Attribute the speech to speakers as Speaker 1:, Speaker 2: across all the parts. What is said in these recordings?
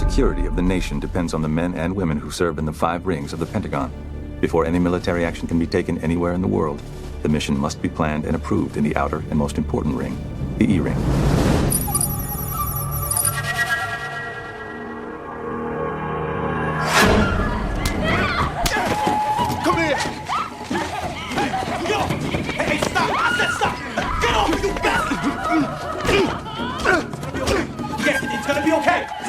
Speaker 1: security of the nation depends on the men and women who serve in the 5 rings of the Pentagon. Before any military action can be taken anywhere in the world, the mission must be planned and approved in the outer and most important ring, the E-ring.
Speaker 2: Come here! Yo! Hey, stop! I said stop! Get off, you bastard! Yes, it's gonna be okay. Is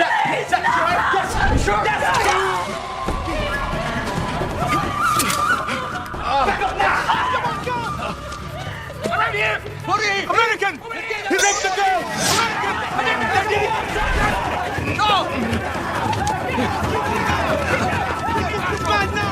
Speaker 2: that you right? Yes, you sure? Yes! Back up now! Come on, go! Right here! American! He raped the girl! American! No! It's mine now!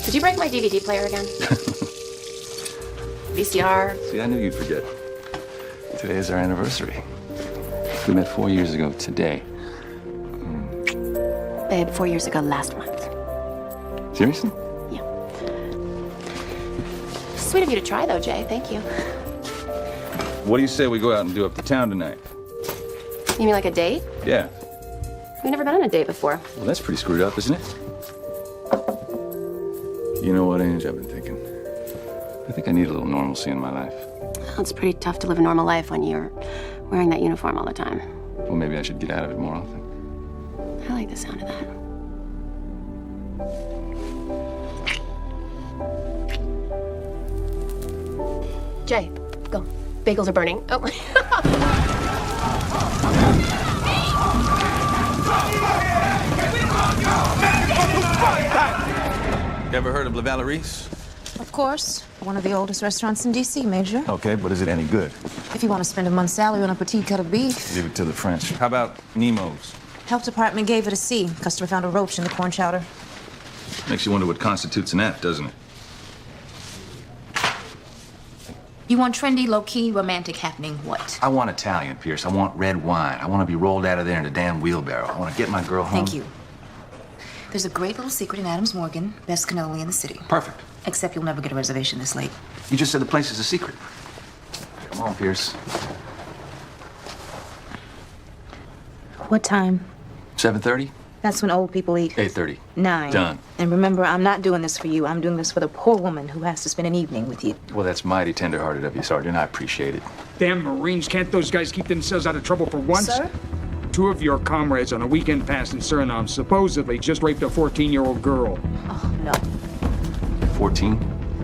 Speaker 3: Did you break my DVD player again? VCR?
Speaker 1: See, I knew you'd forget. Today is our anniversary. We met 4 years ago today.
Speaker 3: Babe, 4 years ago last month.
Speaker 1: Seriously?
Speaker 3: Yeah. Sweet of you to try, though, Jay. Thank you.
Speaker 1: What do you say we go out and do up the town tonight?
Speaker 3: You mean like a date?
Speaker 1: Yeah.
Speaker 3: We've never been on a date before.
Speaker 1: Well, that's pretty screwed up, isn't it? You know what, Ange, I've been thinking. I think I need a little normalcy in my life.
Speaker 3: Well, it's pretty tough to live a normal life when you're wearing that uniform all the time.
Speaker 1: Well, maybe I should get out of it more often.
Speaker 3: I like the sound of that. Jay, go. Bagels are burning. Oh.
Speaker 1: Ever heard of La Valerice?
Speaker 4: Of course. One of the oldest restaurants in D.C., Major.
Speaker 1: Okay, but is it any good?
Speaker 4: If you want to spend a month's salary on a petite cut of beef.
Speaker 1: Leave it to the French. How about Nemo's?
Speaker 4: Health department gave it a C. Customer found a roach in the corn chowder.
Speaker 1: Makes you wonder what constitutes an F, doesn't it?
Speaker 5: You want trendy, low-key, romantic happening what?
Speaker 6: I want Italian, Pierce. I want red wine. I want to be rolled out of there in a damn wheelbarrow. I want to get my girl home.
Speaker 5: Thank you. There's a great little secret in Adams Morgan, best cannoli in the city.
Speaker 6: Perfect.
Speaker 5: Except you'll never get a reservation this late.
Speaker 6: You just said the place is a secret. Come on, Pierce.
Speaker 4: What time?
Speaker 6: 7:30?
Speaker 4: That's when old people eat.
Speaker 6: 8:30.
Speaker 4: 9.
Speaker 6: Done.
Speaker 4: And remember, I'm not doing this for you. I'm doing this for the poor woman who has to spend an evening with you.
Speaker 6: Well, that's mighty tender-hearted of you, Sergeant. I appreciate it.
Speaker 7: Damn Marines, can't those guys keep themselves out of trouble for once?
Speaker 4: Sir?
Speaker 7: 2 of your comrades on a weekend pass in Suriname supposedly just raped a 14-year-old girl.
Speaker 4: Oh, no.
Speaker 6: 14?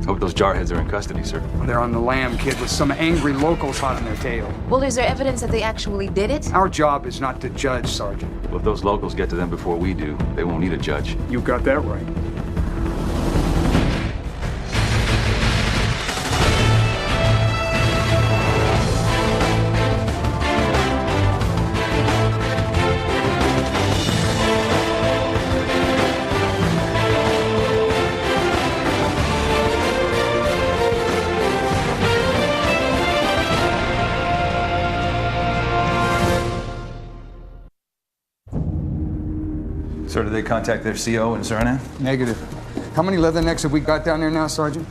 Speaker 6: Hope those jarheads are in custody, sir.
Speaker 7: They're on the lam, kid, with some angry locals hot on their tail.
Speaker 4: Well, is there evidence that they actually did it?
Speaker 7: Our job is not to judge, Sergeant.
Speaker 6: Well, if those locals get to them before we do, they won't need a judge.
Speaker 7: You got that right.
Speaker 1: So did they contact their CO in Suriname?
Speaker 8: Negative. How many leathernecks have we got down there now, Sergeant?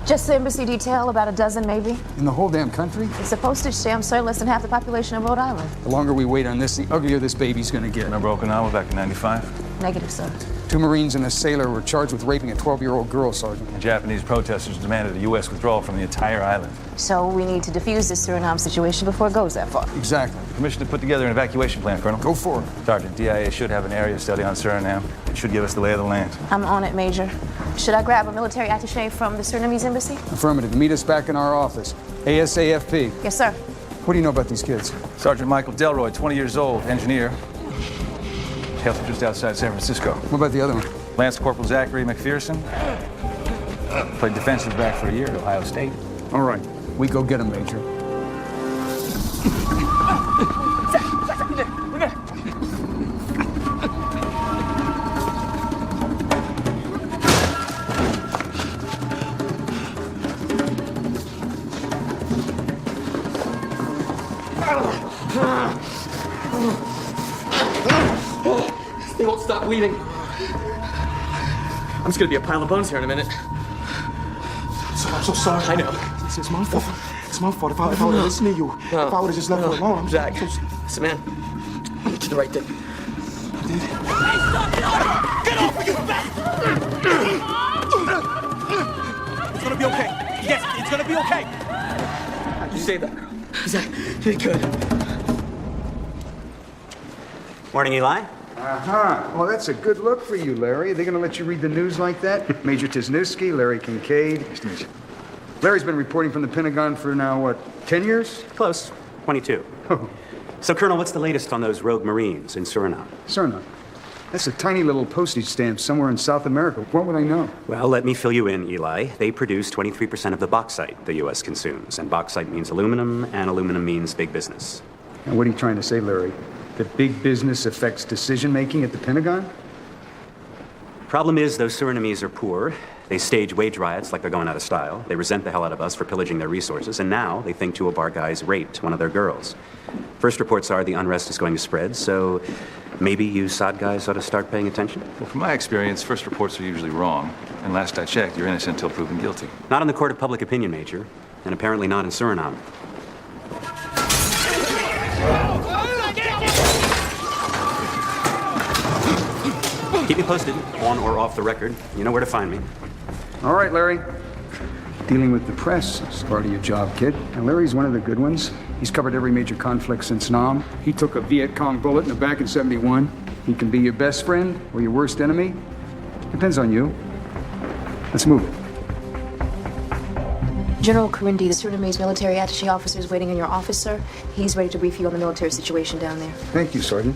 Speaker 4: Just the embassy detail, about a dozen maybe.
Speaker 8: In the whole damn country?
Speaker 4: It's a postage stamp, sir, less than half the population of Rhode Island.
Speaker 8: The longer we wait on this, the uglier this baby's gonna get.
Speaker 1: Remember Okinawa back in '95?
Speaker 4: Negative, sir.
Speaker 8: 2 Marines and a sailor were charged with raping a 12-year-old girl, Sergeant.
Speaker 1: The Japanese protesters demanded a U.S. withdrawal from the entire island.
Speaker 4: So we need to defuse this Suriname situation before it goes that far.
Speaker 8: Exactly.
Speaker 1: Permission to put together an evacuation plan, Colonel.
Speaker 8: Go for it.
Speaker 1: Sergeant, DIA should have an area study on Suriname. It should give us the lay of the land.
Speaker 4: I'm on it, Major. Should I grab a military attaché from the Surinamese embassy?
Speaker 8: Affirmative. Meet us back in our office. ASAFP.
Speaker 4: Yes, sir.
Speaker 8: What do you know about these kids?
Speaker 1: Sergeant Michael Delroy, 20 years old, engineer. Hails just outside San Francisco.
Speaker 8: What about the other one?
Speaker 1: Lance Corporal Zachary McPherson. Played defensive back for a year at Ohio State.
Speaker 8: All right, we go get him, Major.
Speaker 2: They won't stop bleeding. I'm just gonna be a pile of bones here in a minute.
Speaker 9: I'm so sorry.
Speaker 2: I know.
Speaker 9: It's my fault. It's my fault. If I would have listened to you, if I would have just left her alone, I'm
Speaker 2: Zach, listen, man. You did the right thing. Get off, you bastard! It's gonna be okay. Yes, it's gonna be okay. You saved that girl. Zach, you did good.
Speaker 10: Morning, Eli.
Speaker 8: Well, that's a good look for you, Larry. Are they going to let you read the news like that? Major Tisnewski, Larry Kincaid. Nice to meet you. Larry's been reporting from the Pentagon for now, what, 10 years?
Speaker 10: Close. 22. So, Colonel, what's the latest on those rogue Marines in Suriname?
Speaker 8: Suriname? That's a tiny little postage stamp somewhere in South America. What would I know?
Speaker 10: Well, let me fill you in, Eli. They produce 23% of the bauxite the U.S. consumes. And bauxite means aluminum, and aluminum means big business.
Speaker 8: And what are you trying to say, Larry? That big business affects decision-making at the Pentagon?
Speaker 10: Problem is, those Surinamese are poor. They stage wage riots like they're going out of style. They resent the hell out of us for pillaging their resources. And now they think two of our guys raped one of their girls. First reports are the unrest is going to spread, so maybe you SOD guys ought to start paying attention?
Speaker 1: Well, from my experience, first reports are usually wrong. And last I checked, you're innocent until proven guilty.
Speaker 10: Not in the court of public opinion, Major. And apparently not in Suriname. Keep me posted, on or off the record. You know where to find me.
Speaker 8: All right, Larry. Dealing with the press is part of your job, kid. And Larry's one of the good ones. He's covered every major conflict since Nam. He took a Viet Cong bullet in the back in '71. He can be your best friend or your worst enemy. Depends on you. Let's move it.
Speaker 4: General Karindi, the Surinamese military attaché officer, is waiting in your office, sir. He's ready to brief you on the military situation down there.
Speaker 8: Thank you, Sergeant.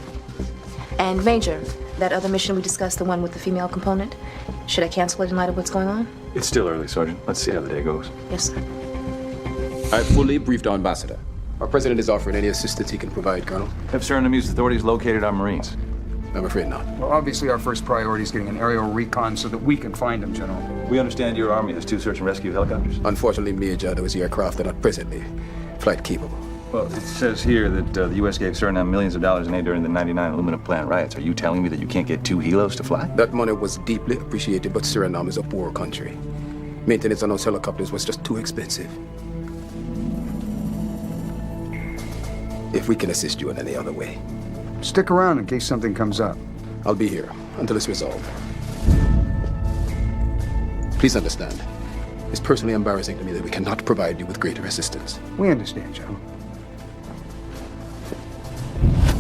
Speaker 4: And Major, that other mission we discussed, the one with the female component, should I cancel it in light of what's going on?
Speaker 1: It's still early, Sergeant. Let's see how the day goes.
Speaker 4: Yes, sir.
Speaker 11: I fully briefed our ambassador. Our president is offering any assistance he can provide, Colonel.
Speaker 1: Have Surinamese authorities located our Marines?
Speaker 11: I'm afraid not.
Speaker 8: Well, obviously our first priority is getting an aerial recon so that we can find them, General.
Speaker 1: We understand your army has 2 search and rescue helicopters.
Speaker 11: Unfortunately, Major, those aircraft are not presently flight capable.
Speaker 1: Well, it says here that the U.S. gave Suriname millions of dollars in aid during the '99 aluminum plant riots. Are you telling me that you can't get 2 helos to fly?
Speaker 11: That money was deeply appreciated, but Suriname is a poor country. Maintenance on those helicopters was just too expensive. If we can assist you in any other way.
Speaker 8: Stick around in case something comes up.
Speaker 11: I'll be here until it's resolved. Please understand, it's personally embarrassing to me that we cannot provide you with greater assistance.
Speaker 8: We understand, General.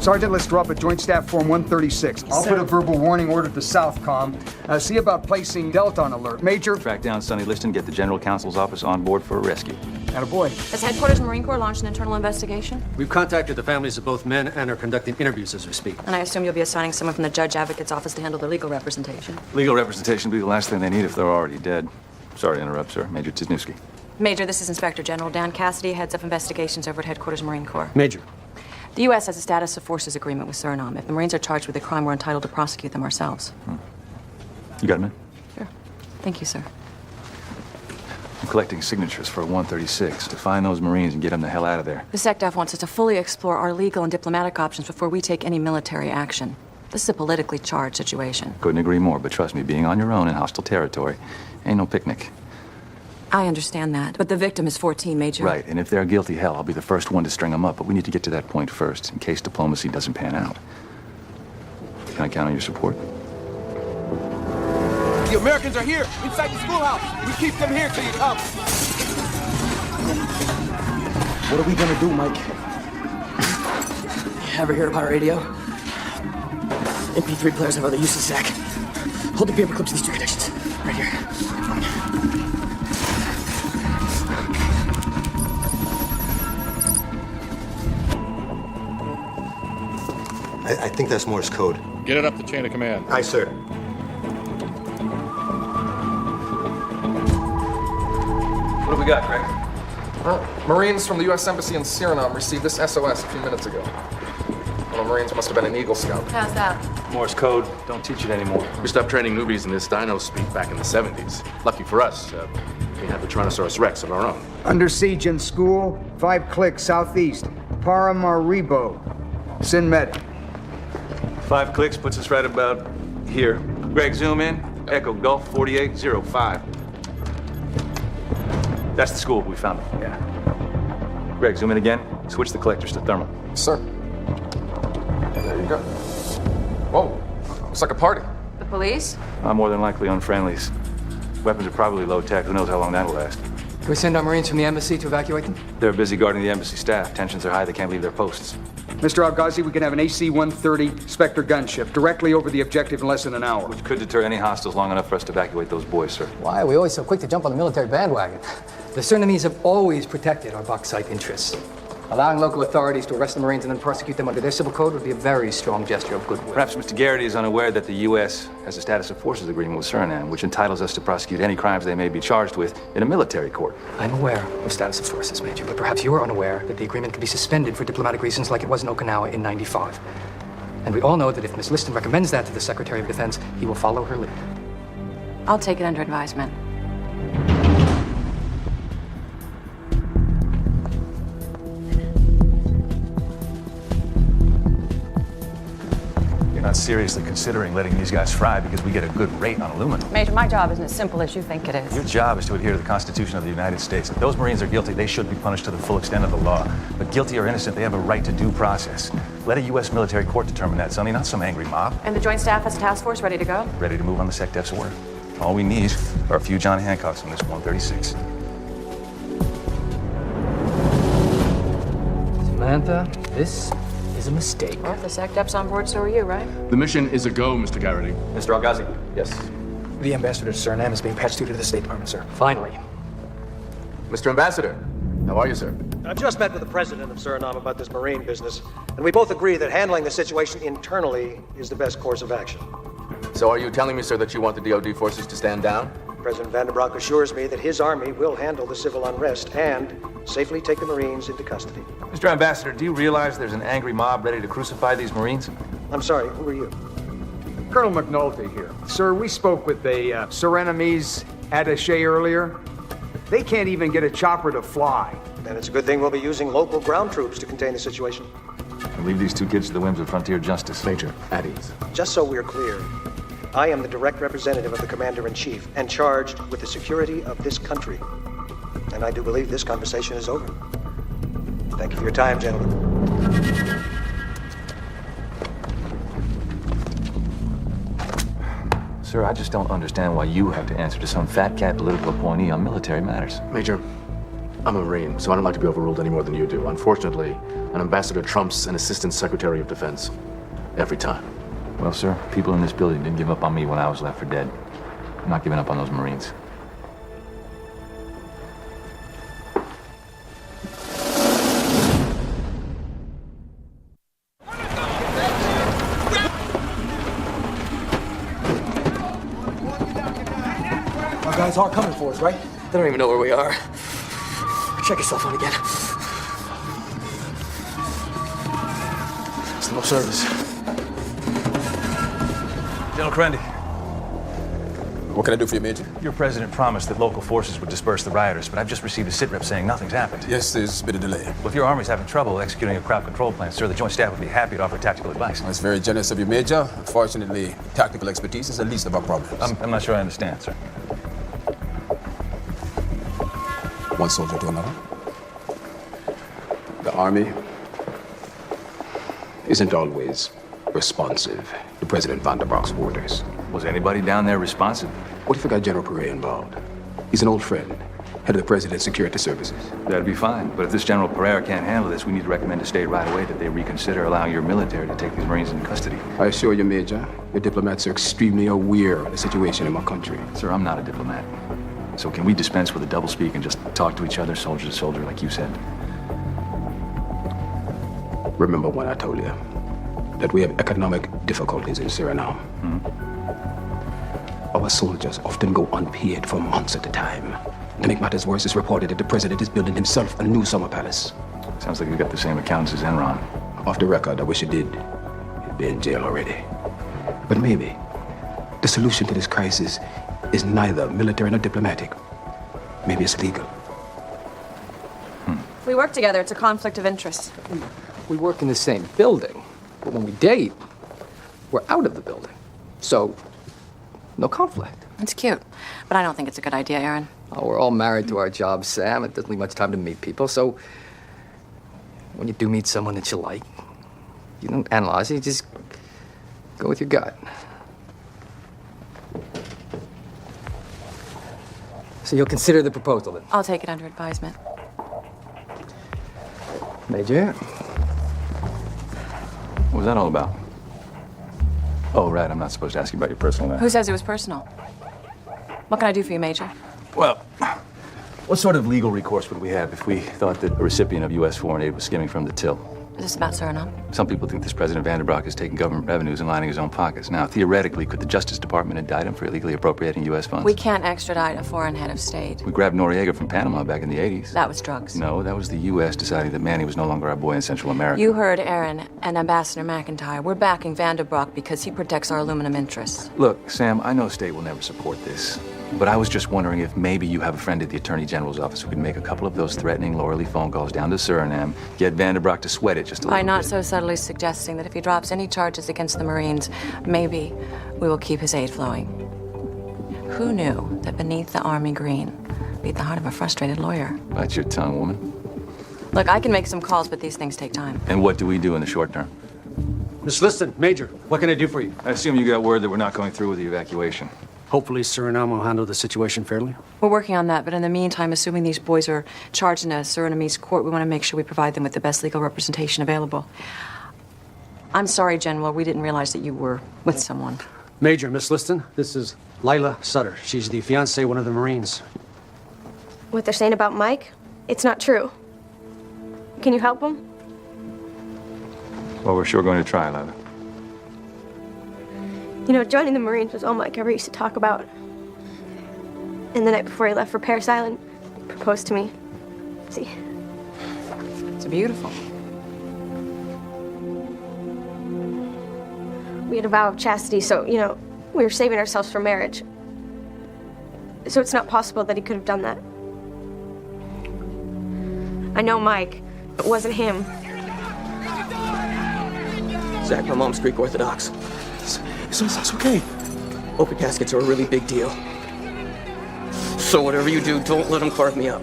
Speaker 8: Sergeant, let's drop a Joint Staff Form 136. I'll put a verbal warning order to Southcom. See about placing Delta on alert. Major.
Speaker 1: Track down Sonny Liston, get the General Counsel's office on board for a rescue.
Speaker 8: Attaboy.
Speaker 12: Has Headquarters Marine Corps launched an internal investigation?
Speaker 13: We've contacted the families of both men and are conducting interviews as we speak.
Speaker 12: And I assume you'll be assigning someone from the Judge Advocate's office to handle their legal representation.
Speaker 1: Legal representation will be the last thing they need if they're already dead. Sorry to interrupt, sir. Major Tisnewski.
Speaker 12: Major, this is Inspector General Dan Cassidy, heads up investigations over at Headquarters Marine Corps.
Speaker 13: Major.
Speaker 12: The U.S. has a status of forces agreement with Suriname. If the Marines are charged with a crime, we're entitled to prosecute them ourselves.
Speaker 1: You got a minute?
Speaker 12: Sure. Thank you, sir.
Speaker 1: I'm collecting signatures for a 136 to find those Marines and get them the hell out of there.
Speaker 12: The SecDef wants us to fully explore our legal and diplomatic options before we take any military action. This is a politically charged situation.
Speaker 1: Couldn't agree more, but trust me, being on your own in hostile territory ain't no picnic.
Speaker 12: I understand that, but the victim is 14, Major.
Speaker 1: Right, and if they're guilty, hell, I'll be the first one to string them up, but we need to get to that point first, in case diplomacy doesn't pan out. Can I count on your support?
Speaker 2: The Americans are here, inside the schoolhouse. We keep them here till you come.
Speaker 9: What are we gonna do, Mike?
Speaker 2: Ever hear of pirate radio? MP3 players have other uses, Zach. Hold the paper clips to these 2 connections. Right here.
Speaker 14: I think that's Morse code.
Speaker 15: Get it up the chain of command.
Speaker 14: Aye, sir.
Speaker 16: What do we got, Greg? Well, Marines from the U.S. Embassy in Suriname received this SOS a few minutes ago. One of the Marines must have been an Eagle Scout.
Speaker 4: How's that?
Speaker 1: Morse code. Don't teach it anymore.
Speaker 6: We stopped training newbies in this dino speak back in the 70s. Lucky for us, we had the Tyrannosaurus Rex of our own.
Speaker 8: Under siege in school, 5 clicks southeast. Paramaribo. Sinmet.
Speaker 1: 5 clicks puts us right about here. Greg, zoom in. Echo Gulf 4805. That's the school. We found it. Yeah. Greg, zoom in again. Switch the collectors to thermal.
Speaker 16: Sir. There you go. Whoa. Looks like a party.
Speaker 12: The police?
Speaker 1: More than likely unfriendlies. Weapons are probably low tech. Who knows how long that'll last?
Speaker 13: Can we send our Marines from the embassy to evacuate them?
Speaker 1: They're busy guarding the embassy staff. Tensions are high. They can't leave their posts.
Speaker 8: Mr. Al-Ghazi, we can have an AC-130 Spectre gunship directly over the objective in less than an hour.
Speaker 1: Which could deter any hostiles long enough for us to evacuate those boys, sir.
Speaker 13: Why are we always so quick to jump on the military bandwagon? The Surinamese have always protected our bauxite interests. Allowing local authorities to arrest the Marines and then prosecute them under their civil code would be a very strong gesture of goodwill.
Speaker 1: Perhaps Mr. Garrity is unaware that the U.S. has a status of forces agreement with Suriname, which entitles us to prosecute any crimes they may be charged with in a military court.
Speaker 13: I'm aware of status of forces, Major, but perhaps you are unaware that the agreement can be suspended for diplomatic reasons like it was in Okinawa in '95. And we all know that if Miss Liston recommends that to the Secretary of Defense, he will follow her lead.
Speaker 12: I'll take it under advisement.
Speaker 1: Not seriously considering letting these guys fry because we get a good rate on aluminum.
Speaker 12: Major, my job isn't as simple as you think it is.
Speaker 1: Your job is to adhere to the Constitution of the United States. If those Marines are guilty, they should be punished to the full extent of the law. But guilty or innocent, they have a right to due process. Let a U.S. military court determine that, Sonny, not some angry mob.
Speaker 12: And the Joint Staff has a task force ready to go?
Speaker 1: Ready to move on the SecDef's order. All we need are a few John Hancocks on this 136.
Speaker 13: Samantha, this is a mistake.
Speaker 12: Well, if the SecDef's on board, so are you, right?
Speaker 15: The mission is a go, Mr. Garrity.
Speaker 1: Mr. Al-Ghazi.
Speaker 16: Yes.
Speaker 13: The ambassador to Suriname is being patched through to the State Department, sir. Finally.
Speaker 16: Mr. Ambassador, how are you, sir?
Speaker 17: I've just met with the president of Suriname about this Marine business, and we both agree that handling the situation internally is the best course of action.
Speaker 16: So are you telling me, sir, that you want the DoD forces to stand down?
Speaker 17: President Vandenbroek assures me that his army will handle the civil unrest and safely take the Marines into custody.
Speaker 1: Mr. Ambassador, do you realize there's an angry mob ready to crucify these Marines?
Speaker 17: I'm sorry, who are you?
Speaker 8: Colonel McNulty here. Sir, we spoke with the Surinamese attaché earlier. They can't even get a chopper to fly.
Speaker 17: And it's a good thing we'll be using local ground troops to contain the situation.
Speaker 1: And leave these 2 kids to the whims of frontier justice.
Speaker 6: Major, at ease.
Speaker 17: Just so we're clear, I am the direct representative of the Commander-in-Chief and charged with the security of this country. And I do believe this conversation is over. Thank you for your time, gentlemen.
Speaker 1: Sir, I just don't understand why you have to answer to some fat cat political appointee on military matters.
Speaker 6: Major, I'm a Marine, so I don't like to be overruled any more than you do. Unfortunately, an ambassador trumps an assistant secretary of defense. Every time.
Speaker 1: Well, sir, people in this building didn't give up on me when I was left for dead. I'm not giving up on those Marines.
Speaker 13: Our guys are coming for us, right? They don't even know where we are. Check your cell phone again.
Speaker 1: Still no service. General Crendy.
Speaker 11: What can I do for you, Major?
Speaker 1: Your president promised that local forces would disperse the rioters, but I've just received a sitrep saying nothing's happened.
Speaker 11: Yes, there's a bit of delay.
Speaker 1: Well, if your army's having trouble executing a crowd control plan, sir, the Joint Staff would be happy to offer tactical advice.
Speaker 11: That's very generous of you, Major. Unfortunately, tactical expertise is the least of our problems.
Speaker 1: I'm not sure I understand, sir.
Speaker 11: One soldier to another. The Army isn't always responsive to President Vandenbroek's orders.
Speaker 1: Was anybody down there responsive?
Speaker 11: What if we got General Perret involved? He's an old friend, head of the President's Security Services.
Speaker 1: That'd be fine, but if this General Perret can't handle this, we need to recommend to state right away that they reconsider allowing your military to take these Marines into custody.
Speaker 11: I assure you, Major, your diplomats are extremely aware of the situation in my country.
Speaker 1: Sir, I'm not a diplomat. So can we dispense with the doublespeak and just talk to each other, soldier to soldier, like you said?
Speaker 11: Remember what I told you. that we have economic difficulties in Suriname. Our soldiers often go unpaid for months at a time. To make matters worse, it's reported that the president is building himself a new summer palace.
Speaker 1: Sounds like you got the same accounts as Enron.
Speaker 11: Off the record, I wish he did. He'd be in jail already. But maybe the solution to this crisis is neither military nor diplomatic. Maybe it's legal.
Speaker 12: We work together. It's a conflict of interest.
Speaker 13: We work in the same building, but when we date, we're out of the building. So, no conflict.
Speaker 12: It's cute, but I don't think it's a good idea, Aaron.
Speaker 13: Oh, we're all married to our jobs, Sam. It doesn't leave much time to meet people, so when you do meet someone that you like, you don't analyze it, you just go with your gut. So you'll consider the proposal, then?
Speaker 12: I'll take it under advisement.
Speaker 13: Major?
Speaker 1: What was that all about? Oh, right, I'm not supposed to ask you about your personal life.
Speaker 12: Who says it was personal? What can I do for you, Major?
Speaker 1: Well, what sort of legal recourse would we have if we thought that a recipient of U.S. foreign aid was skimming from the till?
Speaker 12: Is this about Suriname?
Speaker 1: Some people think this President Vanderbroek is taking government revenues and lining his own pockets. Now, theoretically, could the Justice Department indict him for illegally appropriating U.S. funds?
Speaker 12: We can't extradite a foreign head of state.
Speaker 1: We grabbed Noriega from Panama back in the 80s.
Speaker 12: That was drugs.
Speaker 1: No, that was the U.S. deciding that Manny was no longer our boy in Central America.
Speaker 12: You heard Aaron and Ambassador McIntyre. We're backing Vanderbroek because he protects our aluminum interests.
Speaker 1: Look, Sam, I know state will never support this. But I was just wondering if maybe you have a friend at the Attorney General's office who could make a couple of those threatening, lawyerly phone calls down to Suriname, get Vanderbroek to sweat it just a little bit.
Speaker 12: By not so subtly suggesting that if he drops any charges against the Marines, maybe we will keep his aid flowing. Who knew that beneath the army green beat the heart of a frustrated lawyer?
Speaker 1: Bite your tongue, woman.
Speaker 12: Look, I can make some calls, but these things take time.
Speaker 1: And what do we do in the short term?
Speaker 14: Miss Liston, Major, what can I do for you?
Speaker 1: I assume you got word that we're not going through with the evacuation.
Speaker 14: Hopefully Suriname will handle the situation fairly.
Speaker 12: We're working on that, but in the meantime, assuming these boys are charged in a Surinamese court, we want to make sure we provide them with the best legal representation available. I'm sorry, General, we didn't realize that you were with someone.
Speaker 14: Major, Miss Liston, this is Lila Sutter. She's the fiancée of one of the Marines.
Speaker 18: What they're saying about Mike, it's not true. Can you help him?
Speaker 1: Well, we're sure going to try, Lila.
Speaker 18: You know, joining the Marines was all Mike ever used to talk about. And the night before he left for Paris Island, he proposed to me. See?
Speaker 12: It's beautiful.
Speaker 18: We had a vow of chastity, so, you know, we were saving ourselves for marriage. So it's not possible that he could have done that. I know Mike. It wasn't him.
Speaker 19: Zach, my mom's Greek Orthodox.
Speaker 9: It's okay.
Speaker 19: Open caskets are a really big deal. So whatever you do, don't let them carve me up.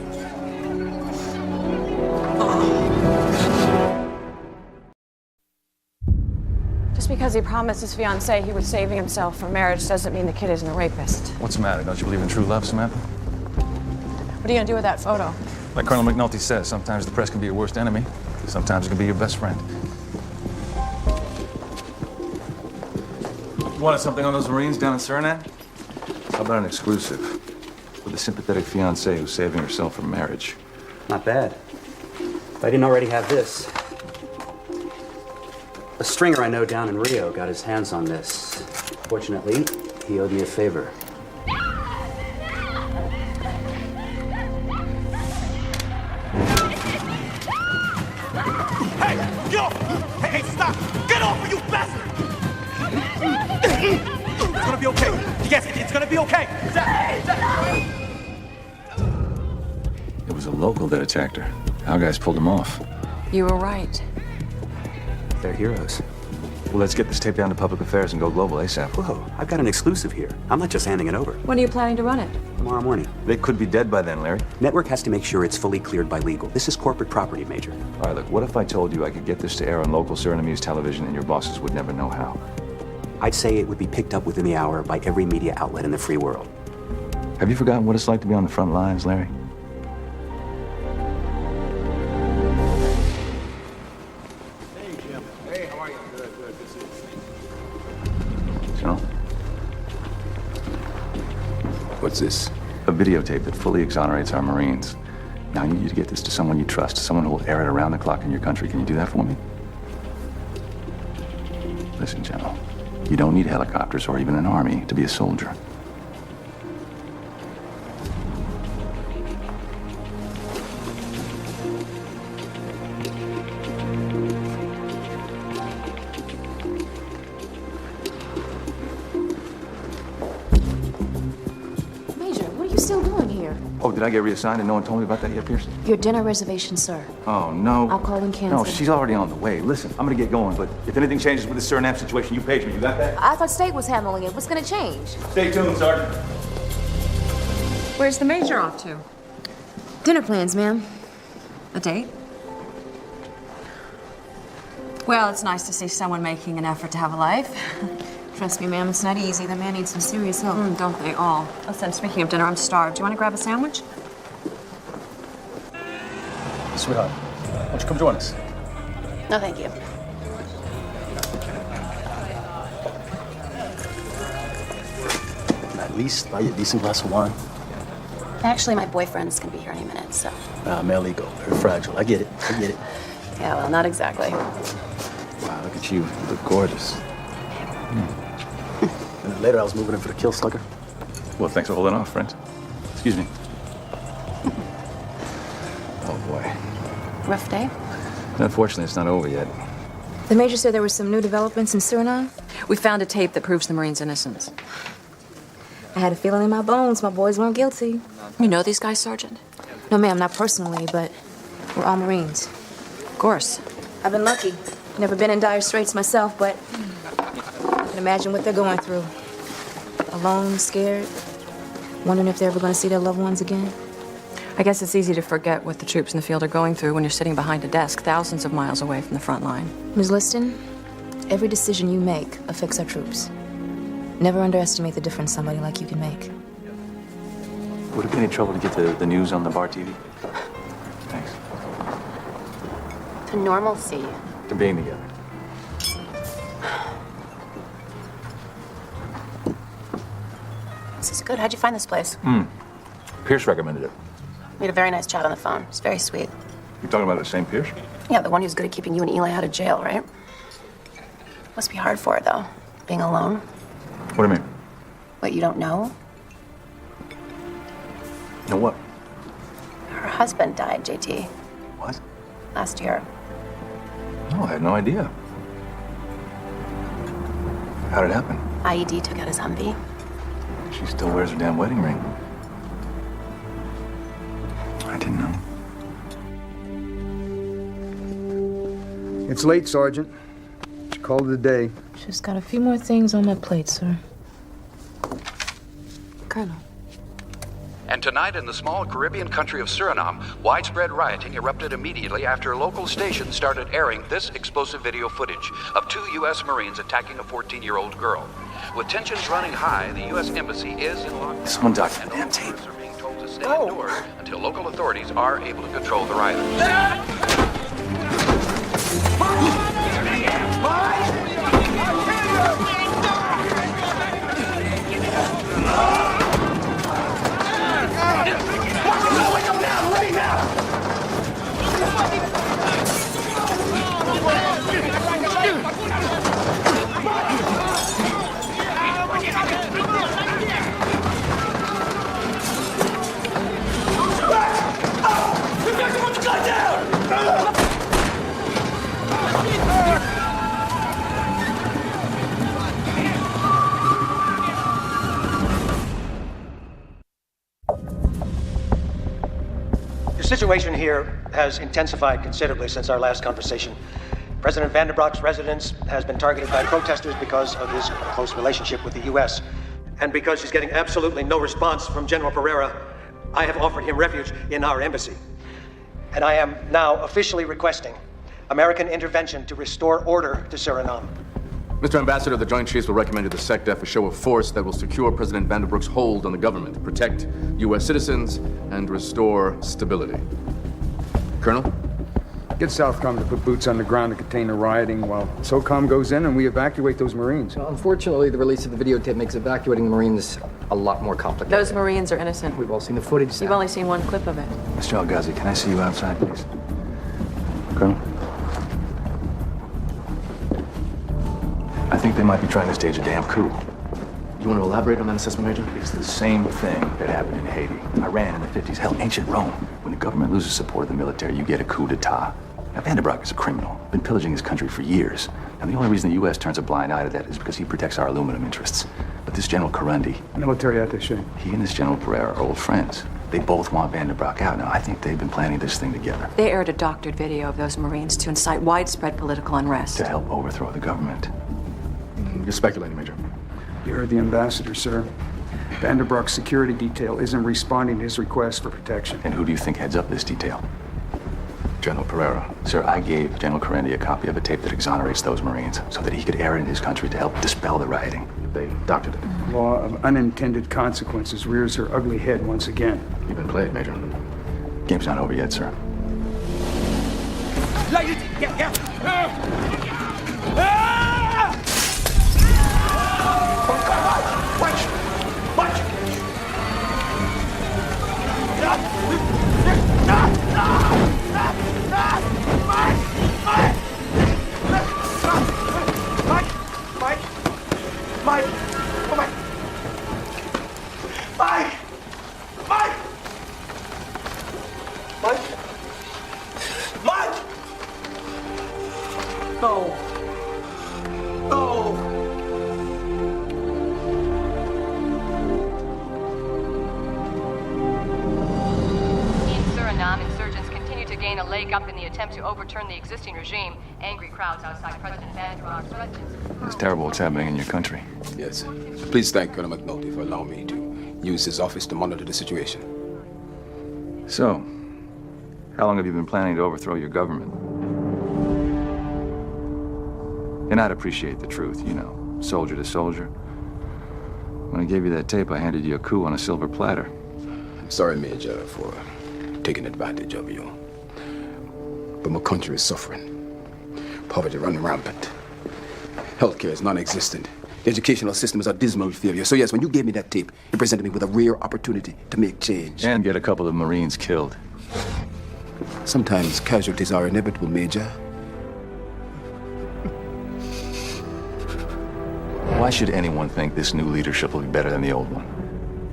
Speaker 12: Just because he promised his fiancée he was saving himself for marriage doesn't mean the kid isn't a rapist.
Speaker 1: What's the matter? Don't you believe in true love, Samantha?
Speaker 12: What are you gonna do with that photo?
Speaker 1: Like Colonel McNulty says, sometimes the press can be your worst enemy. Sometimes it can be your best friend. You wanted something on those Marines down in Suriname? How about an exclusive? With a sympathetic fiancée who's saving herself for marriage.
Speaker 10: Not bad. If I didn't already have this. A stringer I know down in Rio got his hands on this. Fortunately, he owed me a favor.
Speaker 2: Hey, yo! Hey, stop! Get off me, you bastard! It's gonna be okay. Yes, it's gonna be okay.
Speaker 1: It was a local that attacked her. Our guys pulled him off.
Speaker 12: You were right.
Speaker 10: They're heroes.
Speaker 1: Well, let's get this tape down to public affairs and go global ASAP.
Speaker 10: Whoa, I've got an exclusive here. I'm not just handing it over.
Speaker 12: When are you planning to run it?
Speaker 10: Tomorrow morning.
Speaker 1: They could be dead by then, Larry.
Speaker 10: Network has to make sure it's fully cleared by legal. This is corporate property, Major.
Speaker 1: All right, look, what if I told you I could get this to air on local Surinamese television and your bosses would never know how?
Speaker 10: I'd say it would be picked up within the hour by every media outlet in the free world.
Speaker 1: Have you forgotten what it's like to be on the front lines, Larry?
Speaker 9: Hey, Jim. Hey, how are you? Good, good to see you.
Speaker 1: General?
Speaker 11: What's this?
Speaker 1: A videotape that fully exonerates our Marines. Now, I need you to get this to someone you trust, someone who will air it around the clock in your country. Can you do that for me? Listen, General. You don't need helicopters or even an army to be a soldier.
Speaker 4: Major, what are you still doing here?
Speaker 1: Oh, did I get reassigned and no one told me about that yet, Pierce?
Speaker 4: Your dinner reservation, sir.
Speaker 1: Oh, no.
Speaker 4: I'll call and cancel.
Speaker 1: No, she's already on the way. Listen, I'm gonna get going, but if anything changes with the Suriname situation, you page me. You got that?
Speaker 4: I thought State was handling it. What's gonna change?
Speaker 1: Stay tuned, Sergeant.
Speaker 12: Where's the Major off to?
Speaker 4: Dinner plans, ma'am.
Speaker 12: A date? Well, it's nice to see someone making an effort to have a life.
Speaker 4: Trust me, ma'am, it's not easy. The man needs some serious help.
Speaker 12: Don't they all? Listen, speaking of dinner, I'm starved. Do you want to grab a sandwich?
Speaker 6: Sweetheart, why don't you come join us?
Speaker 3: No, thank you.
Speaker 6: At least buy you a decent glass of wine.
Speaker 3: Actually, my boyfriend's gonna be here any minute, so.
Speaker 6: Male ego, very fragile. I get it.
Speaker 3: Yeah, well, not exactly.
Speaker 6: Wow, look at you. You look gorgeous. And then later I was moving in for the kill slugger.
Speaker 1: Well, thanks for holding off, friends. Excuse me. Oh, boy.
Speaker 3: Rough day?
Speaker 1: Unfortunately, it's not over yet.
Speaker 4: The Major said there were some new developments in Suriname.
Speaker 12: We found a tape that proves the Marine's innocence.
Speaker 4: I had a feeling in my bones my boys weren't guilty.
Speaker 12: You know these guys, Sergeant?
Speaker 4: No, ma'am, not personally, but we're all Marines.
Speaker 12: Of course.
Speaker 4: I've been lucky. Never been in dire straits myself, but I can imagine what they're going through. Alone, scared, wondering if they're ever going to see their loved ones again.
Speaker 12: I guess it's easy to forget what the troops in the field are going through when you're sitting behind a desk thousands of miles away from the front line.
Speaker 4: Ms. Liston, every decision you make affects our troops. Never underestimate the difference somebody like you can make.
Speaker 1: Would it be any trouble to get the news on the bar TV? Thanks.
Speaker 3: To normalcy.
Speaker 1: To being together.
Speaker 3: This is good. How'd you find this place?
Speaker 1: Pierce recommended it.
Speaker 3: We had a very nice chat on the phone. It's very sweet.
Speaker 1: You're talking about the same Pierce?
Speaker 3: Yeah, the one who's good at keeping you and Eli out of jail, right? Must be hard for her, though, being alone.
Speaker 1: What do you mean?
Speaker 3: What, you don't know?
Speaker 1: No what?
Speaker 3: Her husband died, JT.
Speaker 1: What?
Speaker 3: Last year.
Speaker 1: No, I had no idea. How did it happen?
Speaker 3: IED took out his Humvee.
Speaker 1: She still wears her damn wedding ring. I didn't know.
Speaker 8: It's late, Sergeant. She called it a day.
Speaker 4: Just got a few more things on that plate, sir. Colonel.
Speaker 20: And tonight in the small Caribbean country of Suriname, widespread rioting erupted immediately after local stations started airing this explosive video footage of 2 U.S. Marines attacking a 14-year-old girl. With tensions running high, the U.S. Embassy is in lockdown.
Speaker 1: Someone document the damn tape.
Speaker 20: Are being told to stay indoors until local authorities are able to control the rioters.
Speaker 17: The situation here has intensified considerably since our last conversation. President Vandenbroek's residence has been targeted by protesters because of his close relationship with the U.S. And because he's getting absolutely no response from General Pereira, I have offered him refuge in our embassy. And I am now officially requesting American intervention to restore order to Suriname.
Speaker 6: Mr. Ambassador, the Joint Chiefs will recommend to the SecDef a show of force that will secure President Vandenbroek's hold on the government, protect U.S. citizens, and restore stability. Colonel?
Speaker 8: Get Southcom to put boots on the ground to contain the rioting while SOCOM goes in and we evacuate those Marines.
Speaker 13: Well, unfortunately, the release of the videotape makes evacuating the Marines a lot more complicated.
Speaker 12: Those Marines are innocent.
Speaker 13: We've all seen the footage.
Speaker 12: You've only seen one clip of it.
Speaker 1: Mr. El-Ghazi, can I see you outside, please? Colonel? I think think they might be trying to stage a damn coup.
Speaker 6: You want to elaborate on that assessment, Major?
Speaker 1: It's the same thing that happened in Haiti, Iran in the 50s, hell, ancient Rome. When the government loses support of the military, you get a coup d'etat. Now, Vanderbroek is a criminal, been pillaging his country for years. And the only reason the U.S. turns a blind eye to that is because he protects our aluminum interests. But this General Karundi,
Speaker 8: Military attaché,
Speaker 1: he and this General Pereira are old friends. They both want Vanderbroek out. Now, I think they've been planning this thing together.
Speaker 12: They aired a doctored video of those Marines to incite widespread political unrest.
Speaker 1: To help overthrow the government.
Speaker 6: You're speculating, Major.
Speaker 8: You heard the ambassador, sir. Vanderbroek's security detail isn't responding to his request for protection.
Speaker 1: And who do you think heads up this detail? General Pereira. Sir, I gave General Karundi a copy of a tape that exonerates those Marines so that he could air it in his country to help dispel the rioting.
Speaker 6: They doctored it.
Speaker 8: Law of unintended consequences rears her ugly head once again.
Speaker 6: You've been played, Major.
Speaker 1: Game's not over yet, sir.
Speaker 2: Light it! Yeah! Watch! Mike! Oh my! Mike! No!
Speaker 21: Insurgents continue to gain a leg up in the attempt to overturn the existing regime. Angry crowds outside President Vanderbroek's residence.
Speaker 1: It's terrible what's happening in your country.
Speaker 11: Yes. Please thank Colonel McNulty for allowing me to use his office to monitor the situation.
Speaker 1: So, how long have you been planning to overthrow your government? And I'd appreciate the truth, you know, soldier to soldier. When I gave you that tape, I handed you a coup on a silver platter.
Speaker 11: I'm sorry, Major, for taking advantage of you. But my country is suffering. Poverty running rampant. Healthcare is non-existent. The educational system is a dismal failure. So yes, when you gave me that tape, you presented me with a rare opportunity to make change.
Speaker 1: And get a couple of Marines killed.
Speaker 11: Sometimes casualties are inevitable, Major.
Speaker 1: Why should anyone think this new leadership will be better than the old one?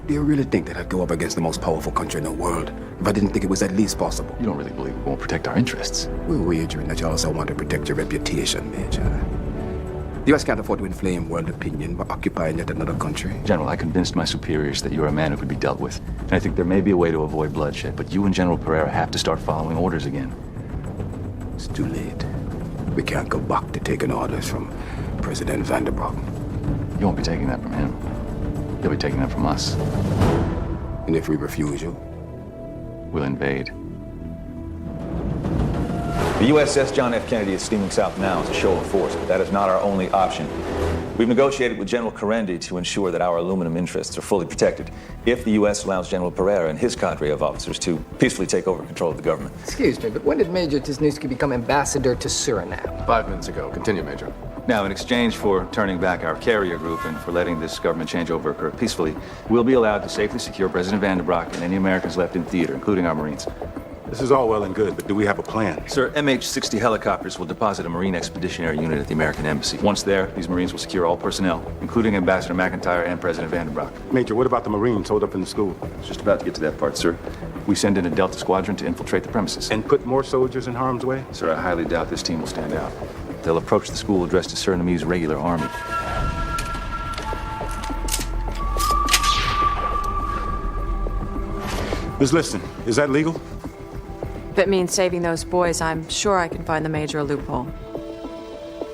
Speaker 11: Do you really think that I'd go up against the most powerful country in the world if I didn't think it was at least possible?
Speaker 1: You don't really believe we won't protect our interests?
Speaker 11: We're wagering that you also want to protect your reputation, Major. The U.S. can't afford to inflame world opinion by occupying yet another country.
Speaker 1: General, I convinced my superiors that you're a man who could be dealt with. And I think there may be a way to avoid bloodshed, but you and General Pereira have to start following orders again.
Speaker 11: It's too late. We can't go back to taking orders from President Vanderbroek.
Speaker 1: You won't be taking that from him. You'll be taking that from us.
Speaker 11: And if we refuse you?
Speaker 1: We'll invade.
Speaker 22: The USS John F. Kennedy is steaming south now as a show of force, but that is not our only option. We've negotiated with General Karundi to ensure that our aluminum interests are fully protected if the U.S. allows General Pereira and his cadre of officers to peacefully take over control of the government.
Speaker 13: Excuse me, but when did Major Tisnewski become ambassador to Suriname?
Speaker 6: 5 minutes ago. Continue, Major.
Speaker 1: Now, in exchange for turning back our carrier group and for letting this government changeover occur peacefully, we'll be allowed to safely secure President Vanderbroek and any Americans left in theater, including our Marines.
Speaker 22: This is all well and good, but do we have a plan?
Speaker 1: Sir, MH-60 helicopters will deposit a Marine Expeditionary Unit at the American Embassy. Once there, these Marines will secure all personnel, including Ambassador McIntyre and President Vanderbroek.
Speaker 22: Major, what about the Marines holed up in the school?
Speaker 1: Just about to get to that part, sir. We send in a Delta squadron to infiltrate the premises.
Speaker 22: And put more soldiers in harm's way?
Speaker 1: Sir, I highly doubt this team will stand out. They'll approach the school dressed as Surinamese regular army.
Speaker 22: Ms. Liston, is that legal?
Speaker 12: If it means saving those boys, I'm sure I can find the Major a loophole.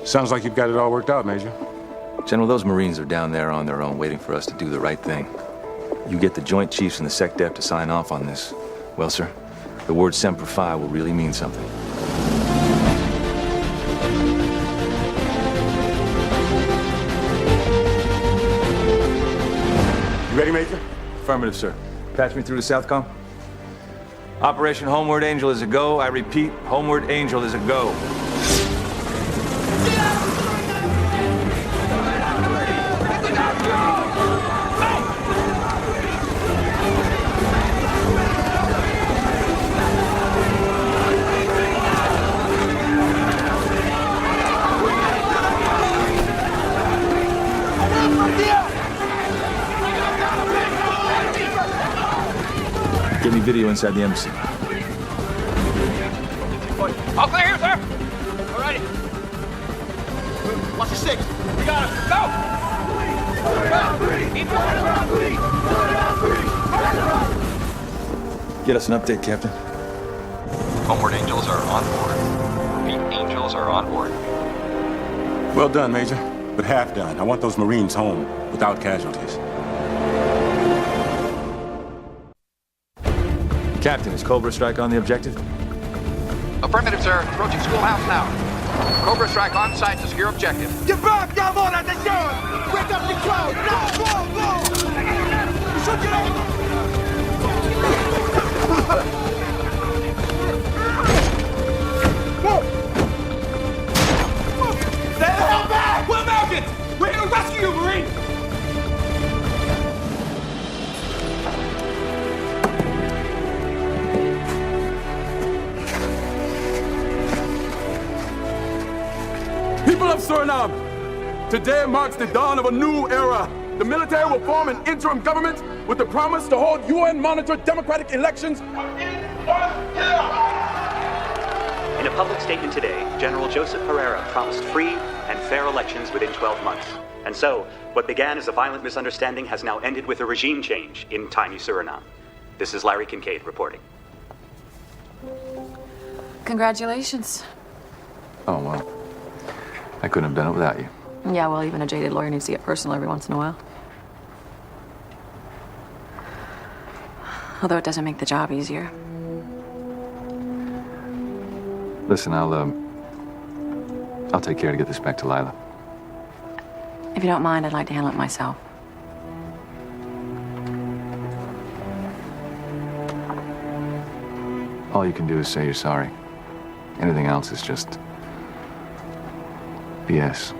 Speaker 22: Sounds like you've got it all worked out, Major.
Speaker 1: General, those Marines are down there on their own, waiting for us to do the right thing. You get the Joint Chiefs and the SecDef to sign off on this. Well, sir, the word Semper Fi will really mean something.
Speaker 22: You ready, Major?
Speaker 1: Affirmative, sir. Patch me through to Southcom. Operation Homeward Angel is a go. I repeat, Homeward Angel is a go.
Speaker 22: Get me video inside the embassy.
Speaker 2: All clear here, sir. All righty. Watch your six. We got him. Go!
Speaker 22: Get us an update, Captain.
Speaker 5: Homeward Angels are on board. The Angels are on board.
Speaker 9: Well done, Major. But half done. I want those Marines home without casualties.
Speaker 22: Captain, is Cobra Strike on the objective?
Speaker 20: Affirmative, sir. Approaching schoolhouse now. Cobra Strike on site to secure objective.
Speaker 2: Get back, Diamond, attention! Wake up the crowd! Go! Shoot it out! Stay the hell back! We're Americans! We're here to rescue you, Marine!
Speaker 9: People of Suriname, today marks the dawn of a new era. The military will form an interim government with the promise to hold UN-monitored democratic elections.
Speaker 10: In a public statement today, General Joseph Pereira promised free and fair elections within 12 months. And so, what began as a violent misunderstanding has now ended with a regime change in tiny Suriname. This is Larry Kincaid reporting.
Speaker 12: Congratulations.
Speaker 1: Oh, well. I couldn't have done it without you.
Speaker 12: Yeah, well, even a jaded lawyer needs to get personal every once in a while. Although it doesn't make the job easier.
Speaker 1: Listen, I'll take care to get this back to Lila.
Speaker 12: If you don't mind, I'd like to handle it myself.
Speaker 1: All you can do is say you're sorry. Anything else is just BS.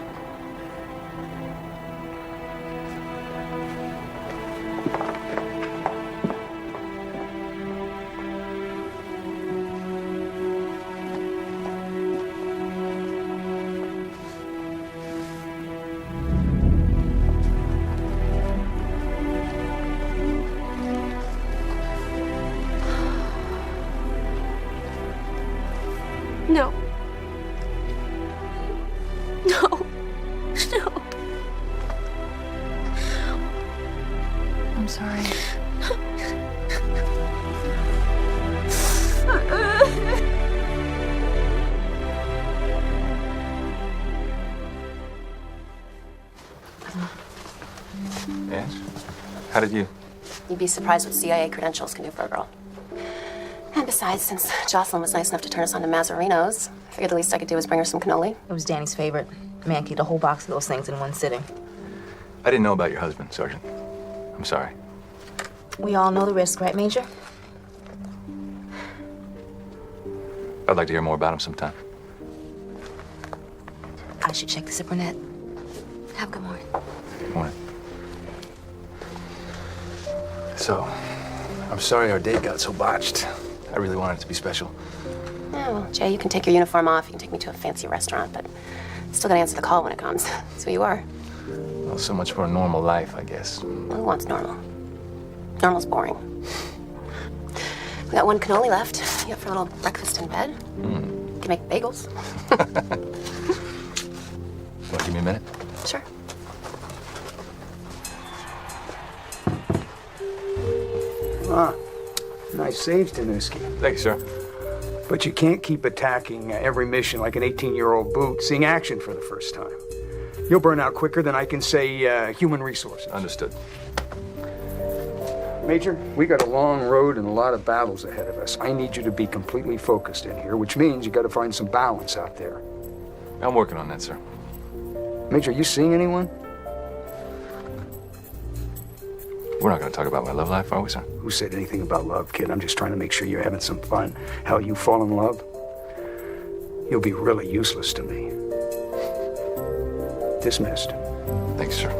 Speaker 18: No. No. No.
Speaker 12: I'm sorry.
Speaker 1: Yes? How did you?
Speaker 3: You'd be surprised what CIA credentials can do for a girl. And besides, since Jocelyn was nice enough to turn us on to Mazzarinos, I figured the least I could do was bring her some cannoli.
Speaker 4: It was Danny's favorite. Man could eat a whole box of those things in one sitting.
Speaker 1: I didn't know about your husband, Sergeant. I'm sorry.
Speaker 4: We all know the risk, right, Major?
Speaker 1: I'd like to hear more about him sometime.
Speaker 4: I should check the zipper net. Have a good morning.
Speaker 1: Good morning. So, I'm sorry our date got so botched. I really wanted it to be special.
Speaker 3: Yeah, well, Jay, you can take your uniform off. You can take me to a fancy restaurant, but still gotta answer the call when it comes. That's who you are.
Speaker 1: Well, so much for a normal life, I guess.
Speaker 3: Well, who wants normal? Normal's boring. We got one cannoli left. You up for a little breakfast in bed? You can make bagels.
Speaker 1: Want to give me a minute?
Speaker 3: Sure.
Speaker 8: Ah, nice saves, Danuski.
Speaker 1: Thank you, sir.
Speaker 8: But you can't keep attacking every mission like an 18-year-old boot, seeing action for the first time. You'll burn out quicker than I can say human resources.
Speaker 1: Understood.
Speaker 8: Major, we got a long road and a lot of battles ahead of us. I need you to be completely focused in here, which means you got to find some balance out there.
Speaker 1: I'm working on that, sir.
Speaker 8: Major, you seeing anyone?
Speaker 1: We're not going to talk about my love life, are we, sir?
Speaker 8: Who said anything about love, kid? I'm just trying to make sure you're having some fun. Hell, you fall in love, you'll be really useless to me. Dismissed.
Speaker 1: Thanks, sir.